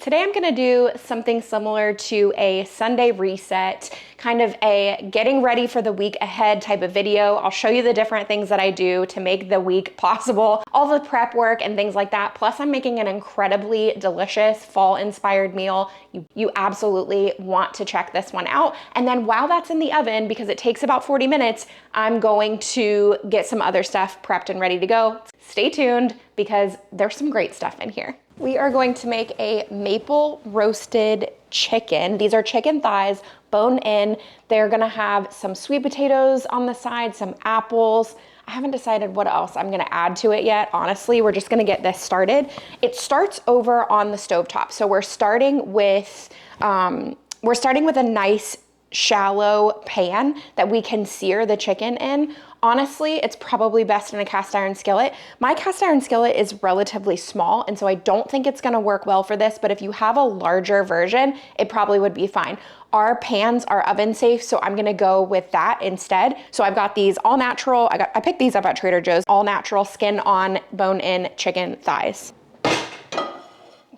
Today I'm gonna do something similar to a Sunday reset, kind of a getting ready for the week ahead type of video. I'll show you the different things that I do to make the week possible, all the prep work and things like that. Plus I'm making an incredibly delicious fall inspired meal. You absolutely want to check this one out. And then while that's in the oven, because it takes about 40 minutes, I'm going to get some other stuff prepped and ready to go. Stay tuned because there's some great stuff in here. We are going to make a maple roasted chicken. These are chicken thighs, bone in. They're gonna have some sweet potatoes on the side, some apples. I haven't decided what else I'm gonna add to it yet. Honestly, we're just gonna get this started. It starts over on the stovetop. So we're starting with a nice shallow pan that we can sear the chicken in. Honestly, it's probably best in a cast iron skillet. My cast iron skillet is relatively small, and so I don't think it's gonna work well for this, but if you have a larger version, it probably would be fine. Our pans are oven safe, so I'm gonna go with that instead. So I've got these all natural, I picked these up at Trader Joe's, all natural skin on, bone in chicken thighs.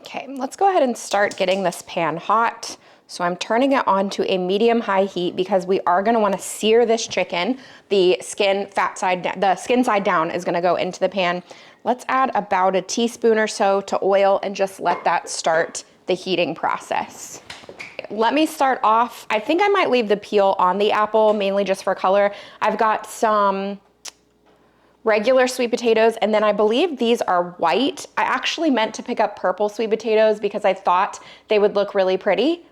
Okay, let's go ahead and start getting this pan hot. So I'm turning it on to a medium-high heat because we are gonna wanna sear this chicken. The skin side down is gonna go into the pan. Let's add about a teaspoon or so to oil and just let that start the heating process. Let me start off, I think I might leave the peel on the apple, mainly just for color. I've got some regular sweet potatoes, and then I believe these are white. I actually meant to pick up purple sweet potatoes because I thought they would look really pretty,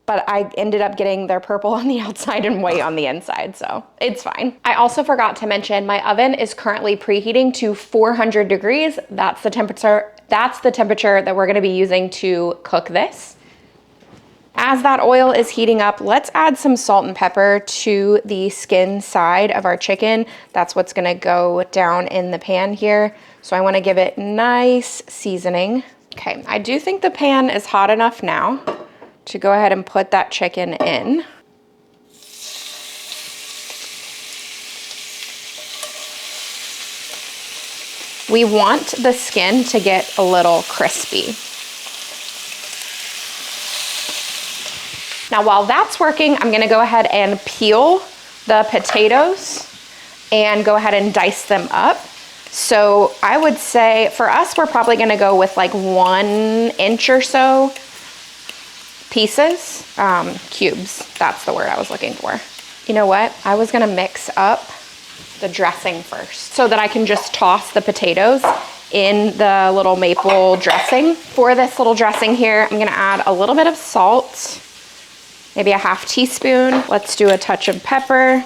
but I ended up getting their purple on the outside and white on the inside, so it's fine. I also forgot to mention my oven is currently preheating to 400 degrees. That's the temperature that we're gonna be using to cook this. As that oil is heating up, let's add some salt and pepper to the skin side of our chicken. That's what's gonna go down in the pan here. So I wanna give it nice seasoning. Okay, I do think the pan is hot enough now to go ahead and put that chicken in. We want the skin to get a little crispy. Now while that's working, I'm gonna go ahead and peel the potatoes and go ahead and dice them up. So I would say for us, we're probably gonna go with like 1 inch or so pieces, cubes, that's the word I was looking for. You know what? I was gonna mix up the dressing first so that I can just toss the potatoes in the little maple dressing. For this little dressing here, I'm gonna add a little bit of salt, maybe a ½ teaspoon. Let's do a touch of pepper,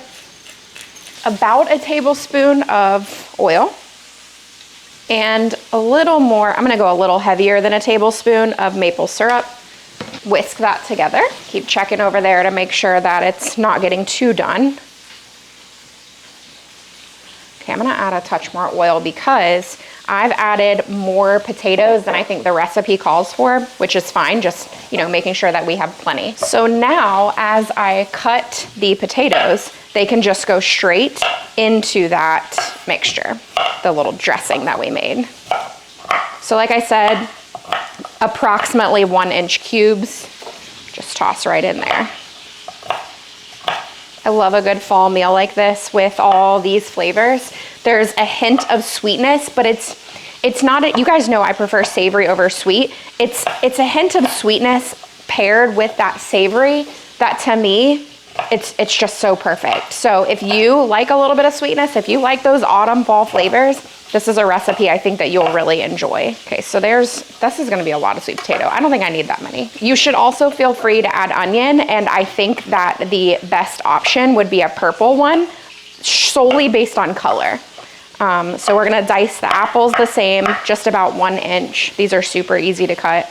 about a tablespoon of oil, and a little more, I'm gonna go a little heavier than a tablespoon of maple syrup. Whisk that together. Keep checking over there to make sure that it's not getting too done. Okay, I'm gonna add a touch more oil because I've added more potatoes than I think the recipe calls for, which is fine, just, you know, making sure that we have plenty. So now as I cut the potatoes, they can just go straight into that mixture, the little dressing that we made. So like I said, approximately 1 inch cubes, just toss right in there. I love a good fall meal like this with all these flavors. There's a hint of sweetness, but it's not, you guys know I prefer savory over sweet. It's a hint of sweetness paired with that savory that to me, it's just so perfect. So if you like a little bit of sweetness, if you like those autumn fall flavors, this is a recipe I think that you'll really enjoy. Okay, so this is gonna be a lot of sweet potato. I don't think I need that many. You should also feel free to add onion, and I think that the best option would be a purple one, solely based on color. So we're gonna dice the apples the same, just about 1 inch. These are super easy to cut.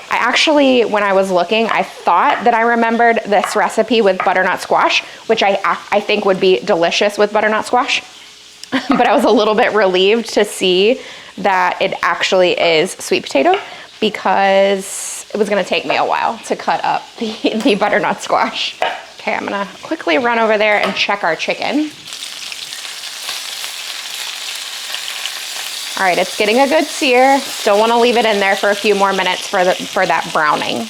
I actually, when I was looking, I thought that I remembered this recipe with butternut squash, which I think would be delicious with butternut squash. But I was a little bit relieved to see that it actually is sweet potato because it was gonna take me a while to cut up the butternut squash. Okay, I'm gonna quickly run over there and check our chicken. All right, it's getting a good sear. Still want to leave it in there for a few more minutes for that browning.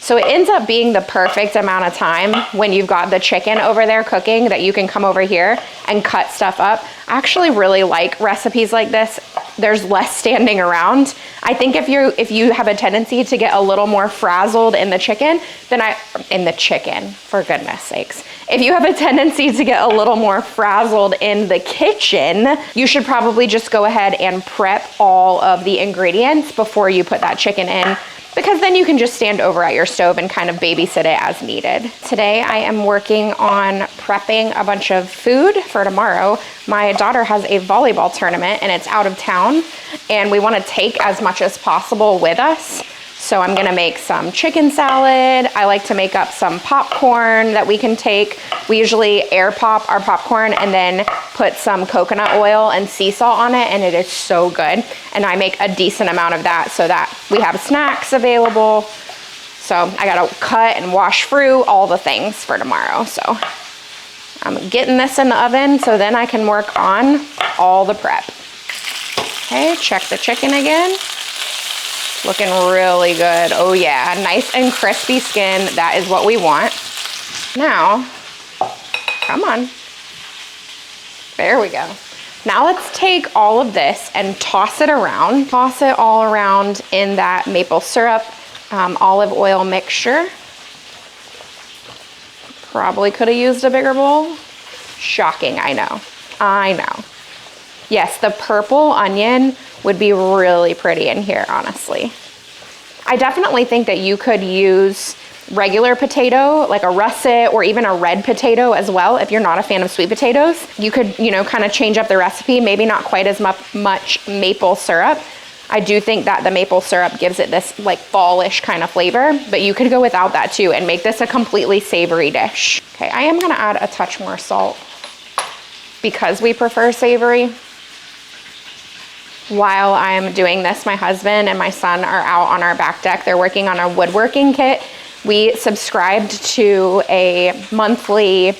So it ends up being the perfect amount of time when you've got the chicken over there cooking that you can come over here and cut stuff up. I actually really like recipes like this. There's less standing around. I think if you have a tendency to get a little more frazzled in the chicken, for goodness sakes. If you have a tendency to get a little more frazzled in the kitchen, you should probably just go ahead and prep all of the ingredients before you put that chicken in, because then you can just stand over at your stove and kind of babysit it as needed. Today I am working on prepping a bunch of food for tomorrow. My daughter has a volleyball tournament and it's out of town, and we want to take as much as possible with us. So I'm gonna make some chicken salad. I like to make up some popcorn that we can take. We usually air pop our popcorn and then put some coconut oil and sea salt on it, and it is so good. And I make a decent amount of that so that we have snacks available. So I gotta cut and wash fruit, all the things for tomorrow. So I'm getting this in the oven so then I can work on all the prep. Okay, check the chicken again. Looking really good. Oh yeah, nice and crispy skin. That is what we want. Now, come on. There we go. Now let's take all of this and toss it around. Toss it all around in that maple syrup, olive oil mixture. Probably could have used a bigger bowl. Shocking, I know. I know. Yes, the purple onion would be really pretty in here, honestly. I definitely think that you could use regular potato, like a russet or even a red potato as well. If you're not a fan of sweet potatoes, you could, kind of change up the recipe, maybe not quite as much maple syrup. I do think that the maple syrup gives it this like fallish kind of flavor, but you could go without that too and make this a completely savory dish. Okay, I am gonna add a touch more salt because we prefer savory. While I'm doing this, my husband and my son are out on our back deck. They're working on a woodworking kit. We subscribed to a monthly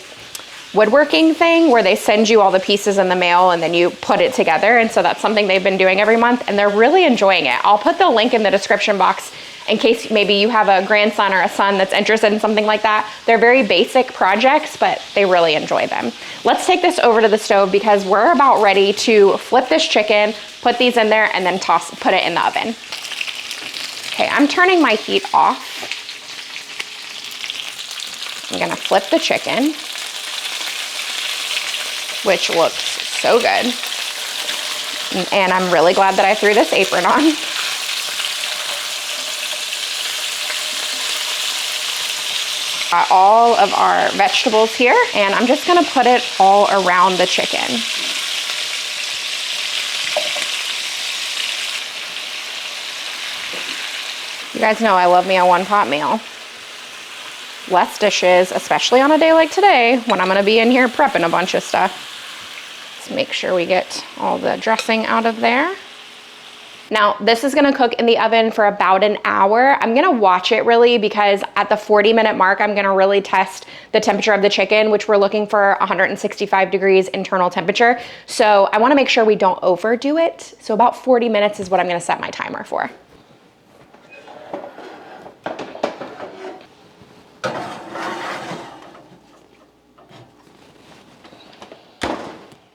woodworking thing where they send you all the pieces in the mail and then you put it together. And so that's something they've been doing every month and they're really enjoying it. I'll put the link in the description box in case maybe you have a grandson or a son that's interested in something like that. They're very basic projects, but they really enjoy them. Let's take this over to the stove because we're about ready to flip this chicken, put these in there, and then put it in the oven. Okay, I'm turning my heat off. I'm gonna flip the chicken, which looks so good. And I'm really glad that I threw this apron on. Got all of our vegetables here, and I'm just gonna put it all around the chicken. You guys know I love me a one-pot meal. Less dishes, especially on a day like today when I'm gonna be in here prepping a bunch of stuff. Let's make sure we get all the dressing out of there. Now, this is gonna cook in the oven for about an hour. I'm gonna watch it really because at the 40-minute mark, I'm gonna really test the temperature of the chicken, which we're looking for 165 degrees internal temperature. So I wanna make sure we don't overdo it. So about 40 minutes is what I'm gonna set my timer for.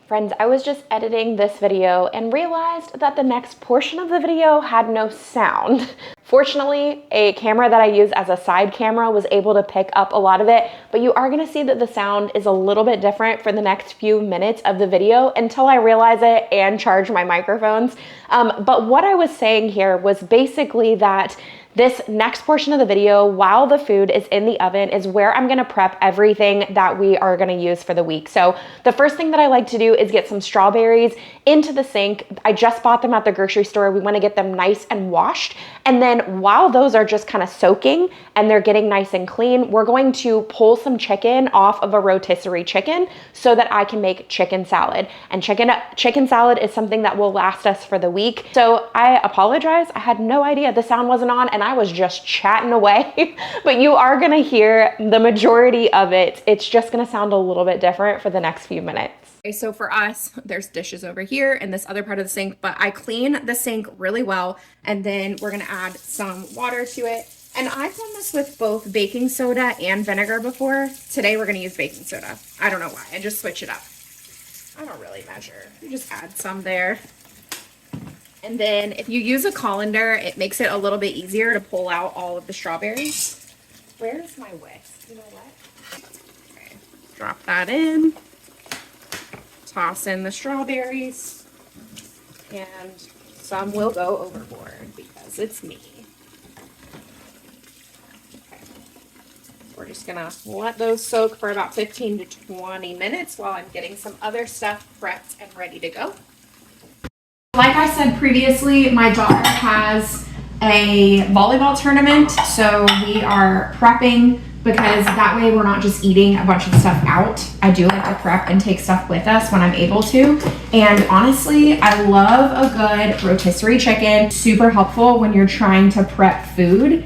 Friends, I was just editing this video and realized that the next portion of the video had no sound. Fortunately, a camera that I use as a side camera was able to pick up a lot of it, but you are gonna see that the sound is a little bit different for the next few minutes of the video until I realize it and charge my microphones. But what I was saying here was basically that this next portion of the video, while the food is in the oven, is where I'm gonna prep everything that we are gonna use for the week. So the first thing that I like to do is get some strawberries into the sink. I just bought them at the grocery store. We wanna get them nice and washed. And then while those are just kind of soaking and they're getting nice and clean, we're going to pull some chicken off of a rotisserie chicken so that I can make chicken salad. And chicken salad is something that will last us for the week. So I apologize. I had no idea the sound wasn't on and I was just chatting away, but you are gonna hear the majority of it. It's just gonna sound a little bit different for the next few minutes. Okay, so for us, there's dishes over here in this other part of the sink, but I clean the sink really well, and then we're gonna add some water to it. And I've done this with both baking soda and vinegar before. Today we're gonna use baking soda. I don't know why, I just switch it up. I don't really measure, you just add some there. And then if you use a colander, it makes it a little bit easier to pull out all of the strawberries. Where's my whisk? You know what? Okay, drop that in. Toss in the strawberries, and some will go overboard because it's me. Okay. We're just gonna let those soak for about 15 to 20 minutes while I'm getting some other stuff prepped and ready to go. Like I said previously, my daughter has a volleyball tournament, so we are prepping because that way we're not just eating a bunch of stuff out. I do like to prep and take stuff with us when I'm able to. And honestly, I love a good rotisserie chicken. Super helpful when you're trying to prep food.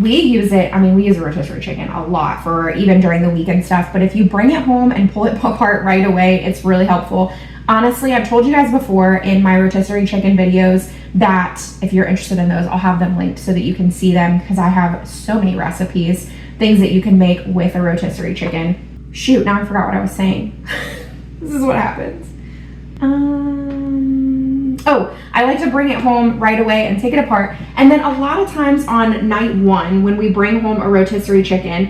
We use a rotisserie chicken a lot for even during the weekend stuff, but if you bring it home and pull it apart right away, it's really helpful. Honestly, I've told you guys before in my rotisserie chicken videos that if you're interested in those, I'll have them linked so that you can see them because I have so many recipes, things that you can make with a rotisserie chicken. Shoot, now I forgot what I was saying. This is what happens. Oh, I like to bring it home right away and take it apart. And then a lot of times on night one, when we bring home a rotisserie chicken,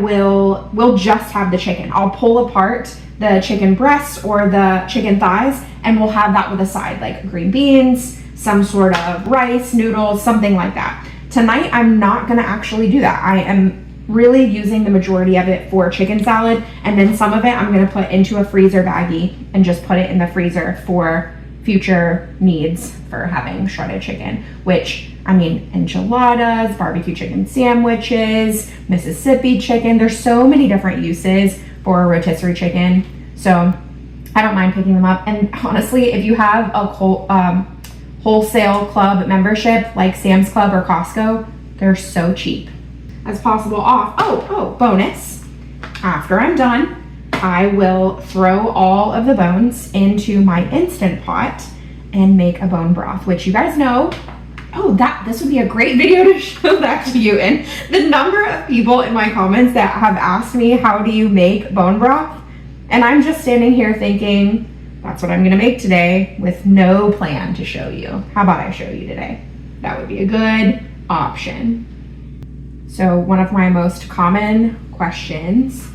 we'll just have the chicken. I'll pull apart the chicken breasts or the chicken thighs, and we'll have that with a side, like green beans, some sort of rice, noodles, something like that. Tonight, I'm not gonna actually do that. I am really using the majority of it for chicken salad, and then some of it I'm gonna put into a freezer baggie and just put it in the freezer for future needs for having shredded chicken, which, I mean, enchiladas, barbecue chicken sandwiches, Mississippi chicken. There's so many different uses for a rotisserie chicken, so I don't mind picking them up. And honestly, if you have a wholesale club membership like Sam's Club or Costco, they're so cheap as possible off. Oh, bonus. After I'm done, I will throw all of the bones into my Instant Pot and make a bone broth, which you guys know. Oh, this would be a great video to show that to you. And the number of people in my comments that have asked me, how do you make bone broth? And I'm just standing here thinking, that's what I'm gonna make today with no plan to show you. How about I show you today? That would be a good option. So one of my most common questions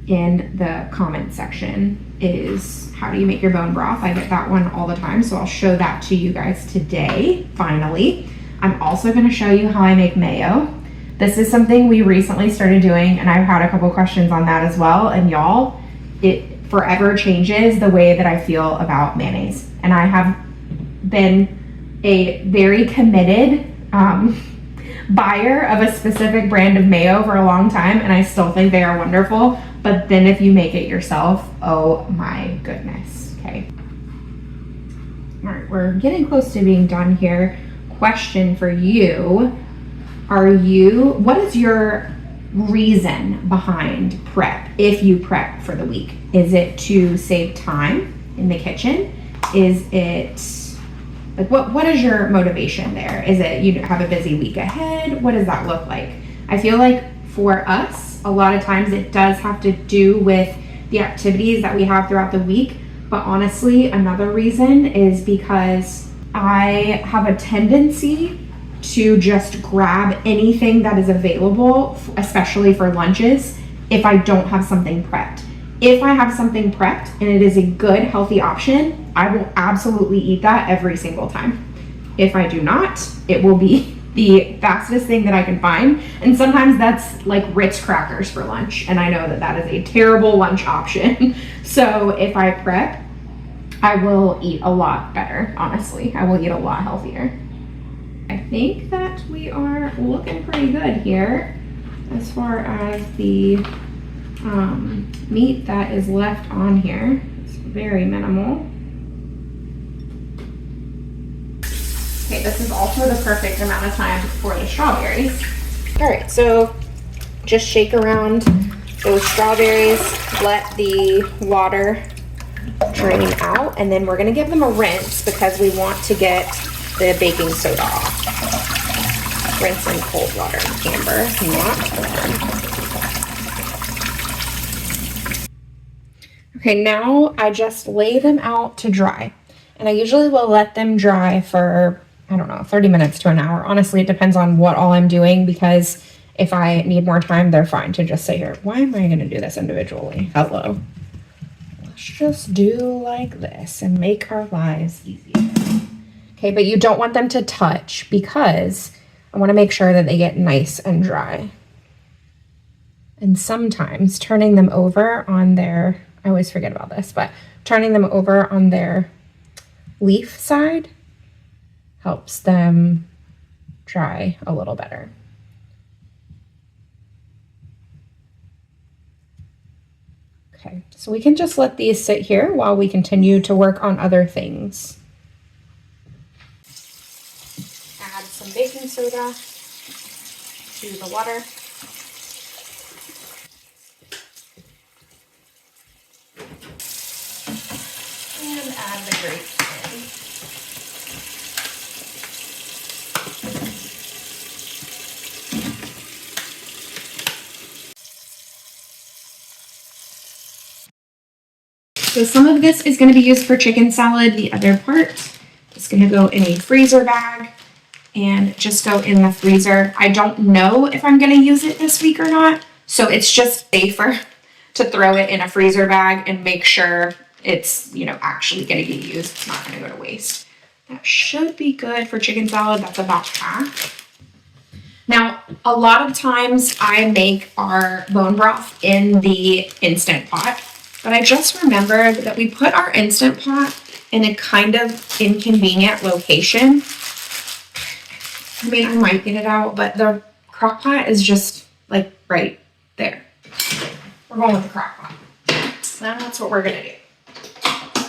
in the comment section is, how do you make your bone broth? I get that one all the time, so I'll show that to you guys today, finally. I'm also gonna show you how I make mayo. This is something we recently started doing, and I've had a couple questions on that as well, and y'all, it forever changes the way that I feel about mayonnaise. And I have been a very committed buyer of a specific brand of mayo for a long time, and I still think they are wonderful. But then if you make it yourself, oh my goodness, okay. All right, we're getting close to being done here. Question for you, what is your reason behind prep if you prep for the week? Is it to save time in the kitchen? Is it, like, what is your motivation there? Is it you have a busy week ahead? What does that look like? I feel like for us, a lot of times it does have to do with the activities that we have throughout the week. But honestly, another reason is because I have a tendency to just grab anything that is available, especially for lunches, if I don't have something prepped. If I have something prepped and it is a good, healthy option, I will absolutely eat that every single time. If I do not, it will be the fastest thing that I can find. And sometimes that's like Ritz crackers for lunch. And I know that that is a terrible lunch option. So if I prep, I will eat a lot better, honestly. I will eat a lot healthier. I think that we are looking pretty good here as far as the meat that is left on here. It's very minimal. Okay, this is also the perfect amount of time for the strawberries. All right, so just shake around those strawberries, let the water drain out, and then we're gonna give them a rinse because we want to get the baking soda off. Rinse in cold water, Amber, not warm. Okay, now I just lay them out to dry. And I usually will let them dry for, I don't know, 30 minutes to an hour. Honestly, it depends on what all I'm doing, because if I need more time, they're fine to just sit here. Why am I gonna do this individually? Hello. Let's just do like this and make our lives easier. Okay, but you don't want them to touch because I wanna make sure that they get nice and dry. And sometimes turning them over on their, I always forget about this, but turning them over on their leaf side helps them dry a little better. Okay, so we can just let these sit here while we continue to work on other things. Add some baking soda to the water. And add the grapes in. So some of this is going to be used for chicken salad. The other part is going to go in a freezer bag and just go in the freezer. I don't know if I'm going to use it this week or not, so it's just safer to throw it in a freezer bag and make sure it's, you know, actually going to get used. It's not going to go to waste. That should be good for chicken salad. That's about half. Now, a lot of times I make our bone broth in the Instant Pot, but I just remembered that we put our Instant Pot in a kind of inconvenient location. I mean, I might get it out, but the crock pot is just like right there. We're going with the crock pot. That's what we're gonna do.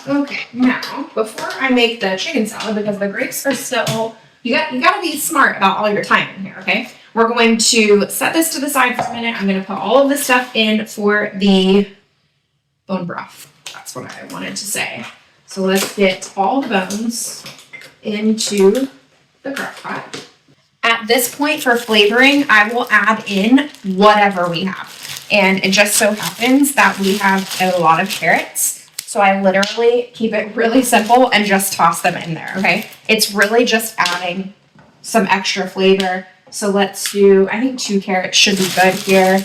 Okay, now, before I make the chicken salad, because the grapes are still, you gotta be smart about all your time in here, okay? We're going to set this to the side for a minute. I'm gonna put all of this stuff in for the bone broth. That's what I wanted to say. So let's get all the bones into the crock pot. At this point, for flavoring, I will add in whatever we have. And it just so happens that we have a lot of carrots. So I literally keep it really simple and just toss them in there, okay? It's really just adding some extra flavor. So let's do, I think 2 carrots should be good here.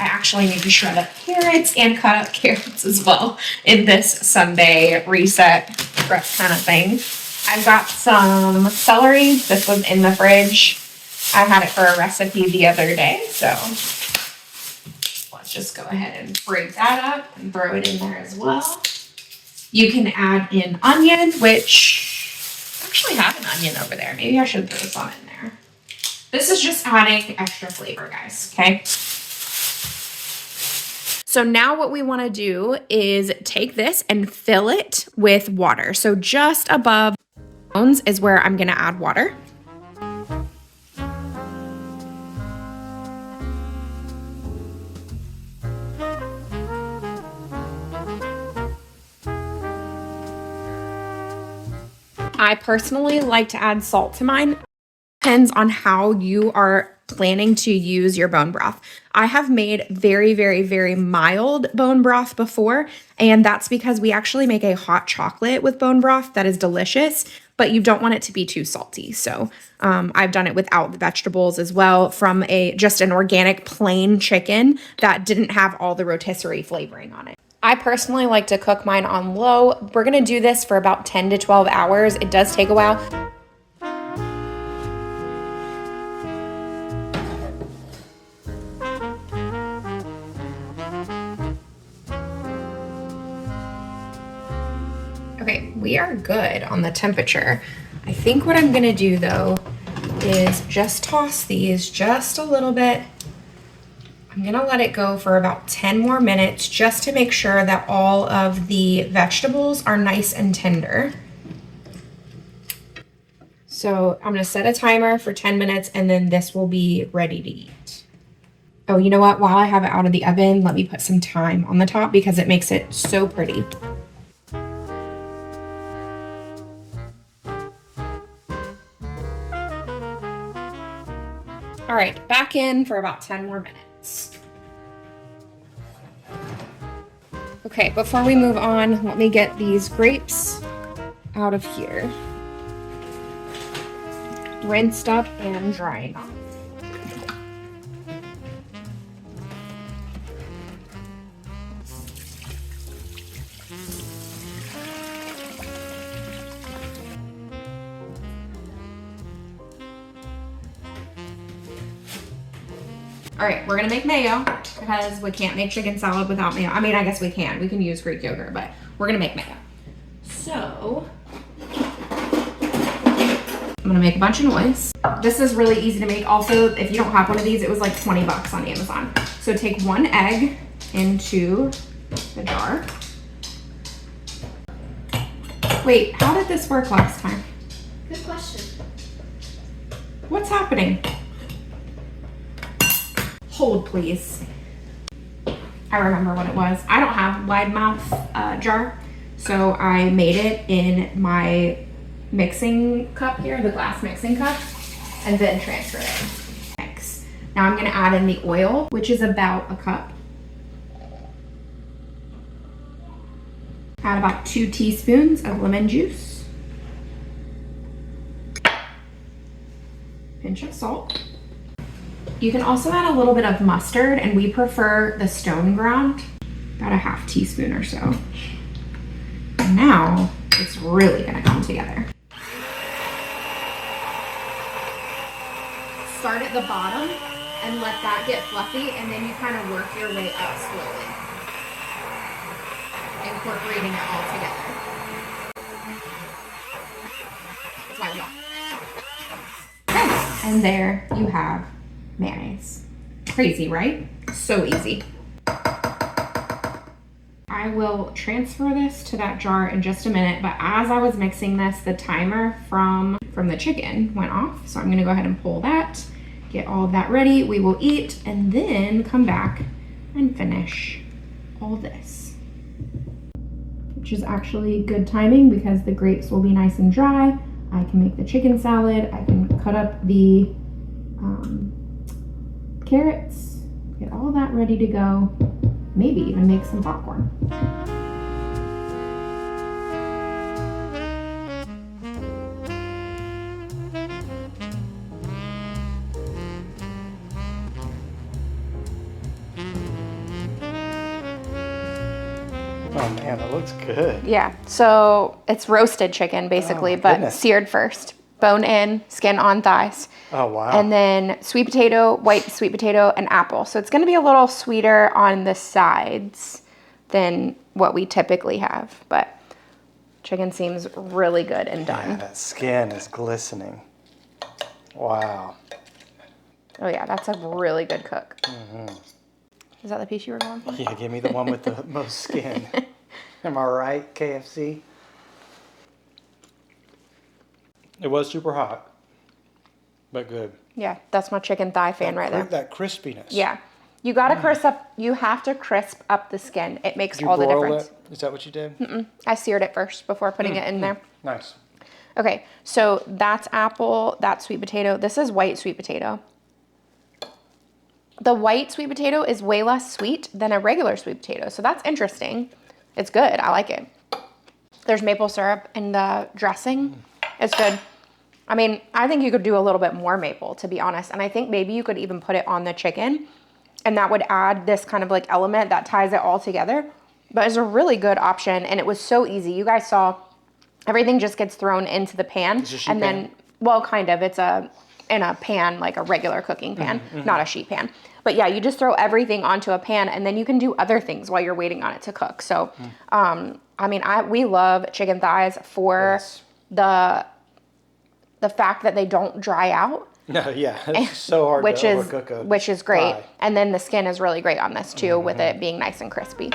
I actually need to shred up carrots and cut up carrots as well in this Sunday reset prep kind of thing. I've got some celery. This was in the fridge. I had it for a recipe the other day, so let's just go ahead and break that up and throw it in there as well. You can add in onion, which I actually have an onion over there. Maybe I should throw some in there. This is just adding extra flavor, guys, okay? So now what we want to do is take this and fill it with water. So just above bones is where I'm going to add water. I personally like to add salt to mine. Depends on how you are planning to use your bone broth. I have made very, very, very mild bone broth before, and that's because we actually make a hot chocolate with bone broth that is delicious, but you don't want it to be too salty. So I've done it without the vegetables as well, from just an organic plain chicken that didn't have all the rotisserie flavoring on it. I personally like to cook mine on low. We're gonna do this for about 10 to 12 hours. It does take a while. Okay, we are good on the temperature. I think what I'm gonna do though is just toss these just a little bit. I'm gonna let it go for about 10 more minutes just to make sure that all of the vegetables are nice and tender. So I'm gonna set a timer for 10 minutes and then this will be ready to eat. Oh, you know what? While I have it out of the oven, let me put some thyme on the top because it makes it so pretty. All right, back in for about 10 more minutes. Okay, before we move on, let me get these grapes out of here. Rinsed up and drying off. All right, we're gonna make mayo because we can't make chicken salad without mayo. I mean, I guess we can. We can use Greek yogurt, but we're gonna make mayo. So, I'm gonna make a bunch of noise. This is really easy to make. Also, if you don't have one of these, it was like 20 bucks on Amazon. So take 1 egg into the jar. Wait, how did this work last time? Good question. What's happening? Hold, please. I remember what it was. I don't have wide mouth jar, so I made it in my mixing cup here, the glass mixing cup, and then transferred it. Mix. Now I'm gonna add in the oil, which is about a cup. Add about 2 teaspoons of lemon juice. Pinch of salt. You can also add a little bit of mustard, and we prefer the stone ground, about a ½ teaspoon or so. And now it's really gonna come together. Start at the bottom and let that get fluffy, and then you kind of work your way up slowly, incorporating it all together. That's why we all. Okay, and there you have mayonnaise. Crazy, right? So easy. I will transfer this to that jar in just a minute, but as I was mixing this, the timer from the chicken went off. So I'm gonna go ahead and pull that, get all of that ready. We will eat and then come back and finish all this. Which is actually good timing because the grapes will be nice and dry. I can make the chicken salad. I can cut up the carrots, get all that ready to go, maybe even make some popcorn. Oh man, it looks good. Yeah, so it's roasted chicken basically, but seared first. Bone in, skin on thighs. Oh, wow. And then sweet potato, white sweet potato, and apple. So it's gonna be a little sweeter on the sides than what we typically have, but chicken seems really good and done. Yeah, that skin is glistening. Wow. Oh yeah, that's a really good cook. Mm-hmm. Is that the piece you were going for? Yeah, give me the one with the most skin. Am I right, KFC? It was super hot, but good. Yeah, that's my chicken thigh fan right there. That crispiness. Yeah. You gotta crisp up, you have to crisp up the skin. It makes all the difference. It? Is that what you did? Mm-mm. I seared it first before putting it in there. Nice. Okay, so that's apple, that's sweet potato. This is white sweet potato. The white sweet potato is way less sweet than a regular sweet potato, so that's interesting. It's good, I like it. There's maple syrup in the dressing. It's good. I mean, I think you could do a little bit more maple, to be honest. And I think maybe you could even put it on the chicken, and that would add this kind of like element that ties it all together. But it's a really good option, and it was so easy. You guys saw everything just gets thrown into the pan, and then, well, kind of. It's in a pan, like a regular cooking pan, not a sheet pan. But yeah, you just throw everything onto a pan, and then you can do other things while you're waiting on it to cook. So, I mean, we love chicken thighs for the fact that they don't dry out. No, yeah, it's so hard to overcook a which is great. thigh. And then the skin is really great on this too, with it being nice and crispy.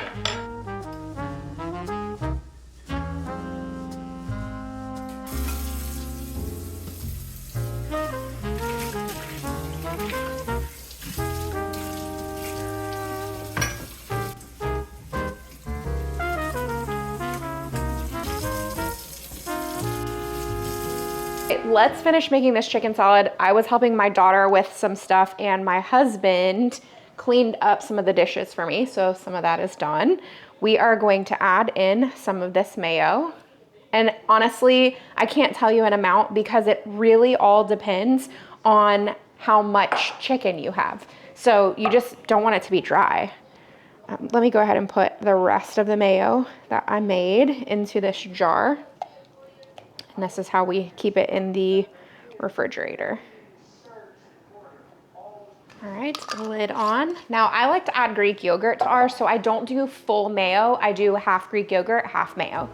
Let's finish making this chicken salad. I was helping my daughter with some stuff and my husband cleaned up some of the dishes for me, so some of that is done. We are going to add in some of this mayo. And honestly, I can't tell you an amount because it really all depends on how much chicken you have. So you just don't want it to be dry. Let me go ahead and put the rest of the mayo that I made into this jar. And this is how we keep it in the refrigerator. All right, lid on. Now I like to add Greek yogurt to ours, so I don't do full mayo. I do half Greek yogurt, half mayo.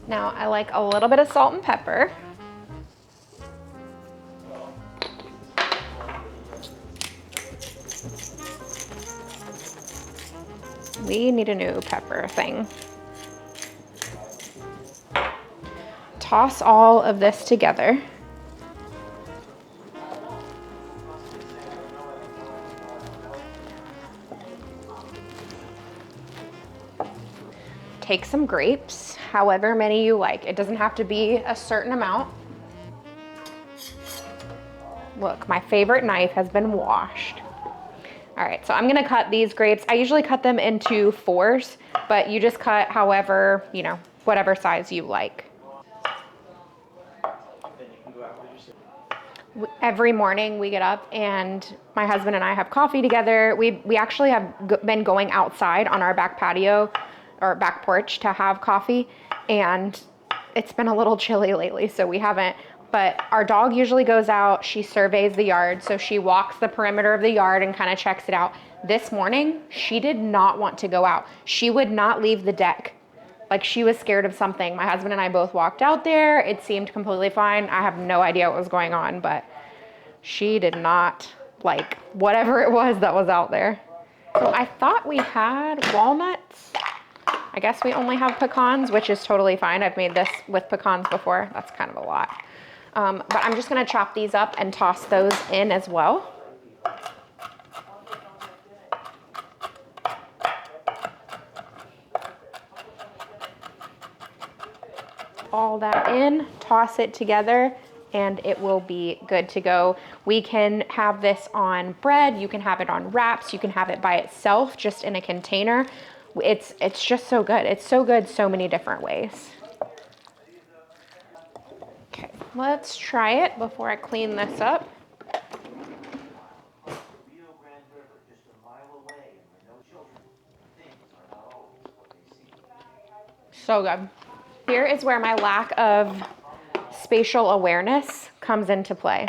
Now I like a little bit of salt and pepper. We need a new pepper thing. Toss all of this together. Take some grapes, however many you like. It doesn't have to be a certain amount. Look, my favorite knife has been washed. All right, so I'm gonna cut these grapes. I usually cut them into 4s, but you just cut however, you know, whatever size you like. Every morning we get up and my husband and I have coffee together. We actually have been going outside on our back patio or back porch to have coffee, and it's been a little chilly lately, so we haven't. But our dog usually goes out, she surveys the yard, so she walks the perimeter of the yard and kind of checks it out. This morning, she did not want to go out. She would not leave the deck. Like, she was scared of something. My husband and I both walked out there. It seemed completely fine. I have no idea what was going on, but she did not like whatever it was that was out there. So I thought we had walnuts. I guess we only have pecans, which is totally fine. I've made this with pecans before. That's kind of a lot. But I'm just gonna chop these up and toss those in as well. All that in, toss it together, and it will be good to go. We can have this on bread, you can have it on wraps, you can have it by itself, just in a container. It's just so good. It's so good so many different ways. Okay, let's try it before I clean this up. So good. Here is where my lack of spatial awareness comes into play.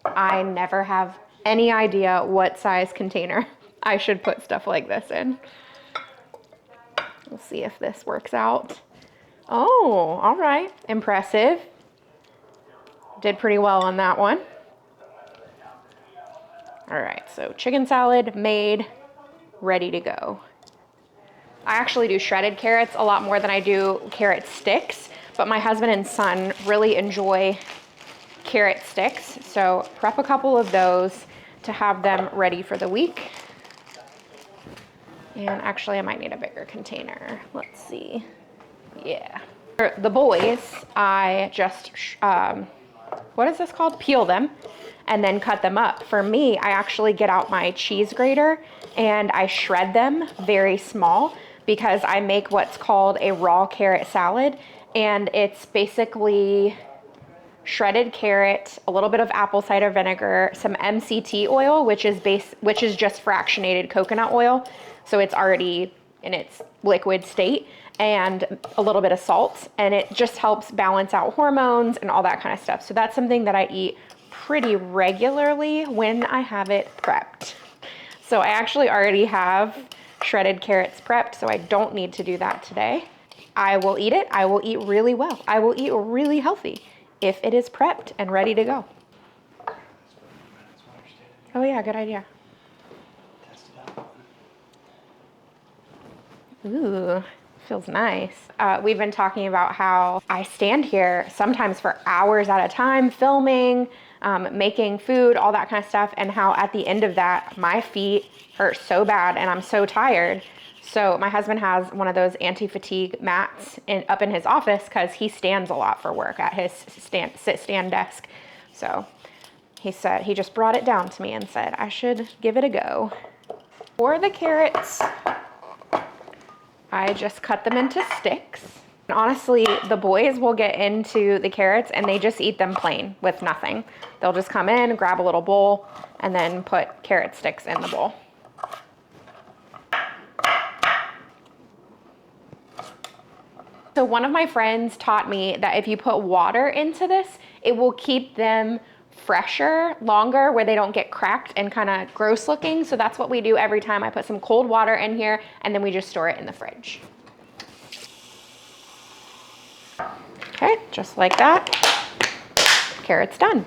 I never have any idea what size container I should put stuff like this in. We'll see if this works out. Oh, all right, impressive. Did pretty well on that one. All right, so chicken salad made, ready to go. I actually do shredded carrots a lot more than I do carrot sticks, but my husband and son really enjoy carrot sticks, so prep a couple of those to have them ready for the week. And actually, I might need a bigger container. Let's see. Yeah. For the boys, I just, what is this called? Peel them and then cut them up. For me, I actually get out my cheese grater and I shred them very small because I make what's called a raw carrot salad. And it's basically shredded carrot, a little bit of apple cider vinegar, some MCT oil, which is just fractionated coconut oil. So it's already in its liquid state, and a little bit of salt, and it just helps balance out hormones and all that kind of stuff. So that's something that I eat pretty regularly when I have it prepped. So I actually already have shredded carrots prepped, so I don't need to do that today. I will eat it. I will eat really well. I will eat really healthy if it is prepped and ready to go. Oh yeah, good idea. Ooh, feels nice. We've been talking about how I stand here sometimes for hours at a time filming, making food, all that kind of stuff, and how at the end of that, my feet hurt so bad and I'm so tired. So my husband has one of those anti-fatigue mats up in his office because he stands a lot for work at his sit-stand desk. So he said, he just brought it down to me and said, I should give it a go. For the carrots, I just cut them into sticks. And honestly, the boys will get into the carrots and they just eat them plain with nothing. They'll just come in, grab a little bowl, and then put carrot sticks in the bowl. So one of my friends taught me that if you put water into this, it will keep them fresher longer, where they don't get cracked and kind of gross looking. So that's what we do every time. I put some cold water in here and then we just store it in the fridge. Okay, just like that. Carrots done.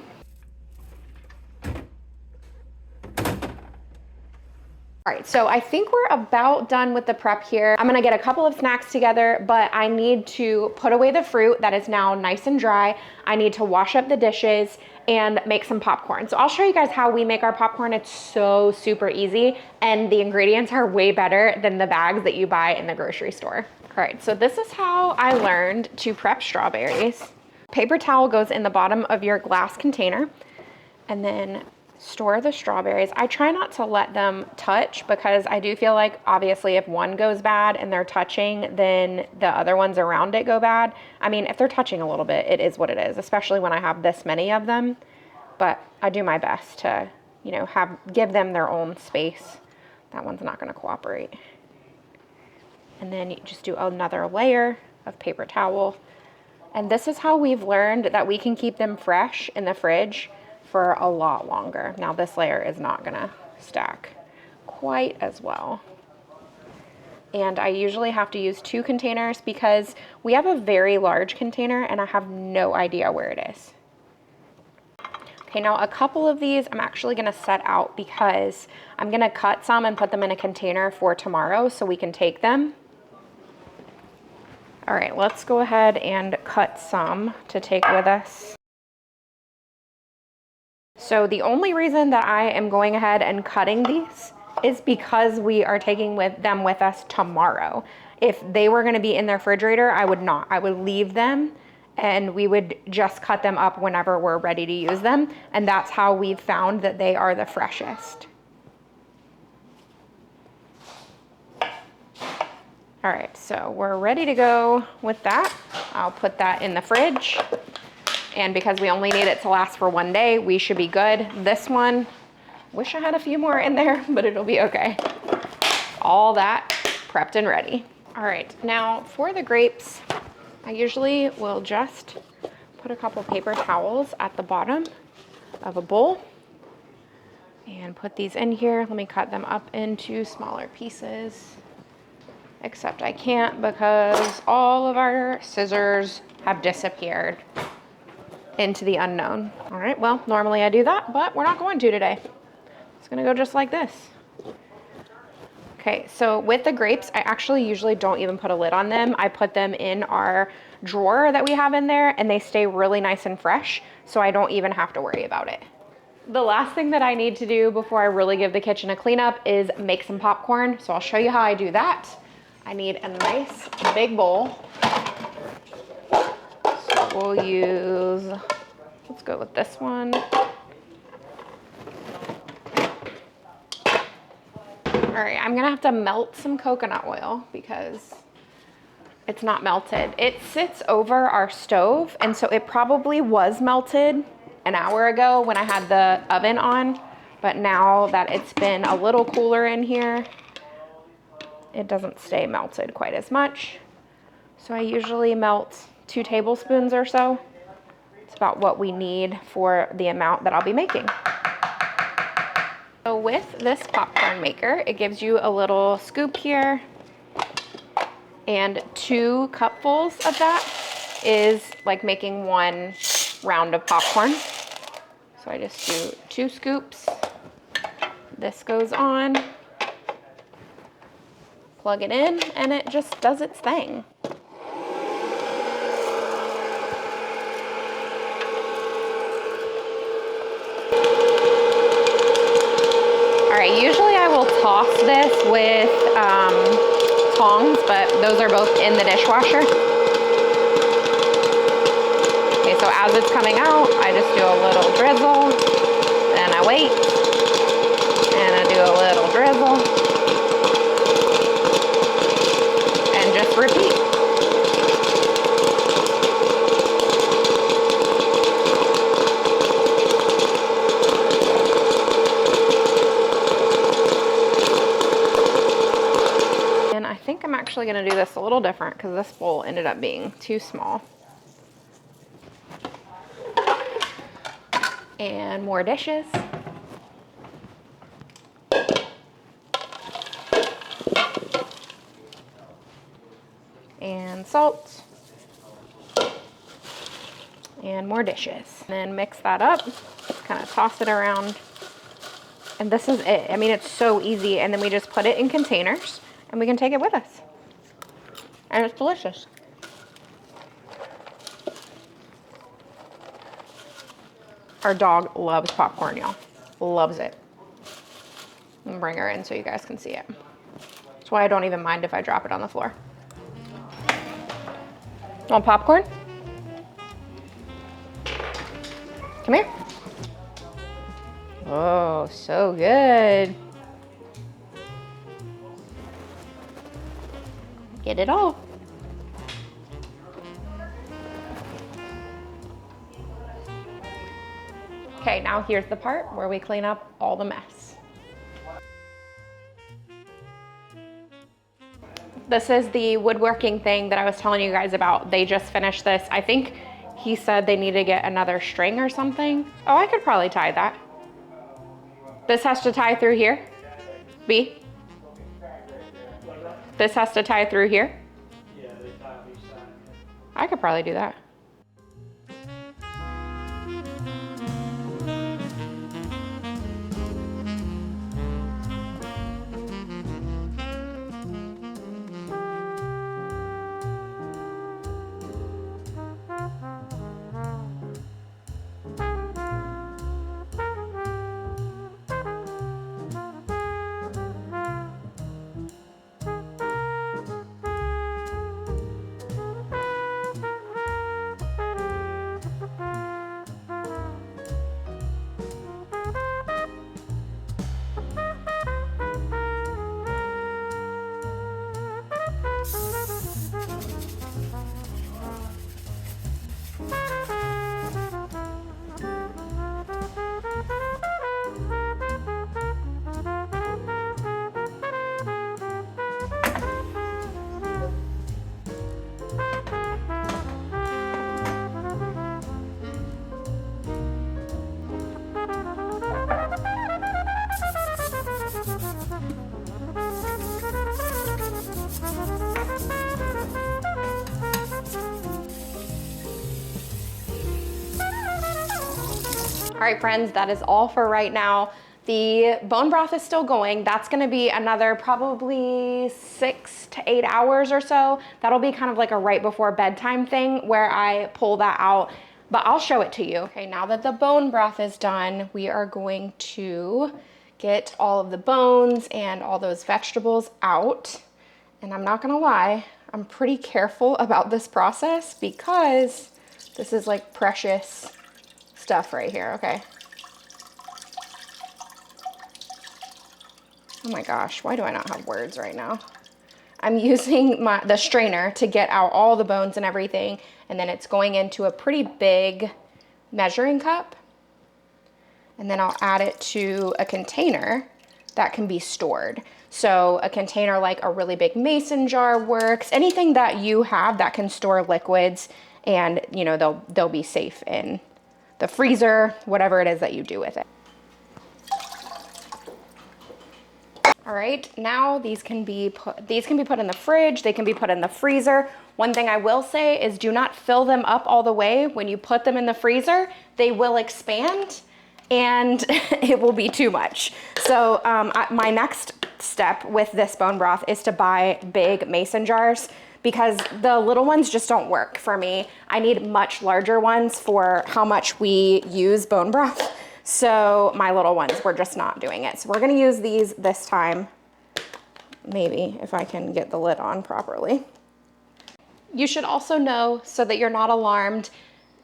All right, so I think we're about done with the prep here. I'm gonna get a couple of snacks together, but I need to put away the fruit that is now nice and dry. I need to wash up the dishes and make some popcorn. So I'll show you guys how we make our popcorn. It's so super easy, and the ingredients are way better than the bags that you buy in the grocery store. All right, so this is how I learned to prep strawberries. Paper towel goes in the bottom of your glass container, and then store the strawberries. I try not to let them touch because I do feel like obviously if one goes bad and they're touching, then the other ones around it go bad. I mean, if they're touching a little bit, it is what it is, especially when I have this many of them. But I do my best to, you know, give them their own space. That one's not going to cooperate. And then you just do another layer of paper towel. And this is how we've learned that we can keep them fresh in the fridge for a lot longer. Now this layer is not gonna stack quite as well. And I usually have to use 2 containers because we have a very large container and I have no idea where it is. Okay, now a couple of these I'm actually gonna set out because I'm gonna cut some and put them in a container for tomorrow so we can take them. All right, let's go ahead and cut some to take with us. So the only reason that I am going ahead and cutting these is because we are taking them with us tomorrow. If they were gonna be in the refrigerator, I would not. I would leave them and we would just cut them up whenever we're ready to use them. And that's how we've found that they are the freshest. All right, so we're ready to go with that. I'll put that in the fridge. And because we only need it to last for 1 day, we should be good. This one, wish I had a few more in there, but it'll be okay. All that prepped and ready. All right, now for the grapes, I usually will just put a couple paper towels at the bottom of a bowl and put these in here. Let me cut them up into smaller pieces, except I can't because all of our scissors have disappeared into the unknown. All right, well, normally I do that, but we're not going to today. It's gonna go just like this. Okay, so with the grapes, I actually usually don't even put a lid on them. I put them in our drawer that we have in there and they stay really nice and fresh, so I don't even have to worry about it. The last thing that I need to do before I really give the kitchen a cleanup is make some popcorn. So I'll show you how I do that. I need a nice big bowl. We'll use, let's go with this one. All right, I'm gonna have to melt some coconut oil because it's not melted. It sits over our stove, and so it probably was melted an hour ago when I had the oven on, but now that it's been a little cooler in here, it doesn't stay melted quite as much. So I usually melt 2 tablespoons or so. It's about what we need for the amount that I'll be making. So with this popcorn maker, it gives you a little scoop here, and 2 cupfuls of that is like making 1 round of popcorn. So I just do 2 scoops. This goes on, plug it in, and it just does its thing. All right, usually I will toss this with tongs, but those are both in the dishwasher. Okay, so as it's coming out, I just do a little drizzle, then I wait, and I do a little drizzle, and just repeat. And I think I'm actually gonna do this a little different because this bowl ended up being too small. And more dishes. And salt. And more dishes. And then mix that up, kind of toss it around. And this is it. I mean, it's so easy. And then we just put it in containers and we can take it with us. And it's delicious. Our dog loves popcorn, y'all. Loves it. I'm gonna bring her in so you guys can see it. That's why I don't even mind if I drop it on the floor. Want popcorn? Come here. Oh, so good. Get it all. Okay, now here's the part where we clean up all the mess. This is the woodworking thing that I was telling you guys about. They just finished this. I think he said they need to get another string or something. Oh, I could probably tie that. This has to tie through here. B? This has to tie through here? Yeah, they tie on each side. I could probably do that. All right, friends, that is all for right now. The bone broth is still going. That's gonna be another probably 6 to 8 hours or so. That'll be kind of like a right before bedtime thing where I pull that out, but I'll show it to you. Okay, now that the bone broth is done, we are going to get all of the bones and all those vegetables out. And I'm not gonna lie, I'm pretty careful about this process because this is like precious stuff right here, okay? Oh my gosh, why do I not have words right now? I'm using the strainer to get out all the bones and everything, and then it's going into a pretty big measuring cup. And then I'll add it to a container that can be stored. So a container like a really big mason jar works, anything that you have that can store liquids and you know they'll be safe in the freezer, whatever it is that you do with it. All right, now these can be put in the fridge, they can be put in the freezer. One thing I will say is do not fill them up all the way. When you put them in the freezer, they will expand and it will be too much. So my next step with this bone broth is to buy big mason jars because the little ones just don't work for me. I need much larger ones for how much we use bone broth. So my little ones, we're just not doing it. So we're gonna use these this time. maybe if I can get the lid on properly. You should also know, so that you're not alarmed,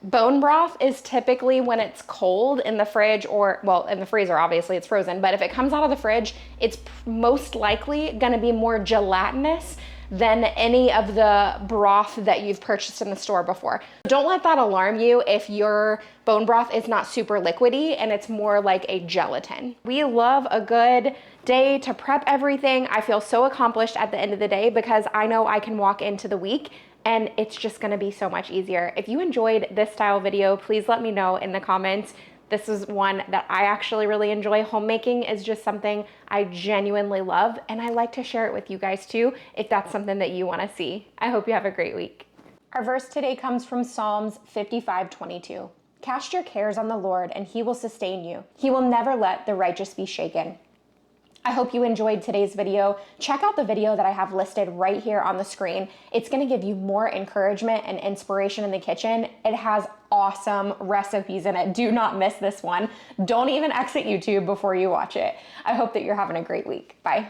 bone broth is typically when it's cold in the fridge, or, well, in the freezer, obviously it's frozen, but if it comes out of the fridge, it's most likely gonna be more gelatinous than any of the broth that you've purchased in the store before. Don't let that alarm you if your bone broth is not super liquidy and it's more like a gelatin. We love a good day to prep everything. I feel so accomplished at the end of the day because I know I can walk into the week and it's just gonna be so much easier. If you enjoyed this style video, please let me know in the comments. This is one that I actually really enjoy. Homemaking is just something I genuinely love, and I like to share it with you guys too, if that's something that you wanna see. I hope you have a great week. Our verse today comes from Psalms 55:22. Cast your cares on the Lord, and he will sustain you. He will never let the righteous be shaken. I hope you enjoyed today's video. Check out the video that I have listed right here on the screen. It's gonna give you more encouragement and inspiration in the kitchen. It has awesome recipes in it. Do not miss this one. Don't even exit YouTube before you watch it. I hope that you're having a great week. Bye.